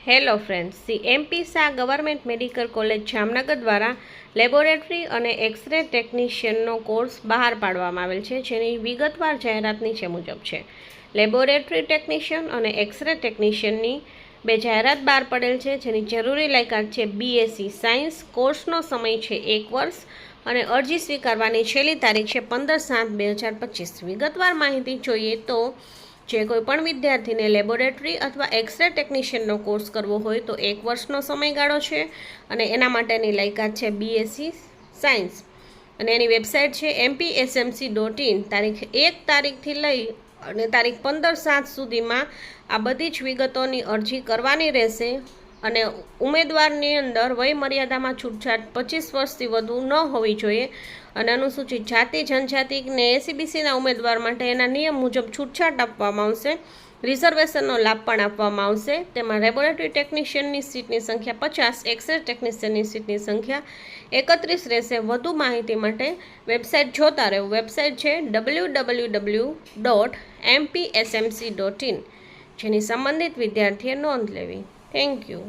Hello friends, MP Shah government medical college Jamnagar દ્વારા laboratory અને x ray ટેકનિશિયનનો course બહાર પાડવામાં આવેલ છે, જેની વિગતવાર જાહેરાત નીચે મુજબ છે. લેબોરેટરી ટેકનિશિયન અને એક્સરે ટેકનિશિયનની બે જાહેરાત બહાર પડેલ છે, જેની જરૂરી લાયકાત છે બીએસસી સાયન્સ. કોર્સનો સમય છે 1 વર્ષ અને અરજી સ્વીકારવાની છેલ્લી તારીખ છે 15/7/2025. વિગતવાર માહિતી જોઈએ તો જે કોઈપણ વિદ્યાર્થીને લેબોરેટરી અથવા એક્સરે ટેકનિશિયનનો કોર્સ કરવો હોય તો 1 વર્ષનો સમયગાળો છે અને એના માટેની લાયકાત છે બીએસસી સાયન્સ. અને એની વેબસાઇટ છે mpsmc.in. તારીખ 1 તારીખથી લઈ અને તારીખ 15/7 સુધીમાં આ બધી જ વિગતોની અરજી કરવાની રહેશે. અને ઉમેદવારની અંદર વય મર્યાદામાં છૂટછાટ 25 વર્ષથી વધુ ન હોવી જોઈએ. અને અનુસૂચિત જાતિ જનજાતિ ને એસીબીસીના ઉમેદવાર માટે એના નિયમ મુજબ છૂટછાટ આપવામાં આવશે. રિઝર્વેશનનો લાભ પણ આપવામાં આવશે. તેમાં લેબોરેટરી ટેકનિશિયનની સીટની સંખ્યા 50, એક્સરે ટેકનિશિયનની સીટની સંખ્યા 31 રહેશે. વધુ માહિતી માટે વેબસાઇટ જોતા રહેવું. વેબસાઇટ છે www.mpsmc.in, જેની સંબંધિત વિદ્યાર્થીએ નોંધ લેવી. Thank you.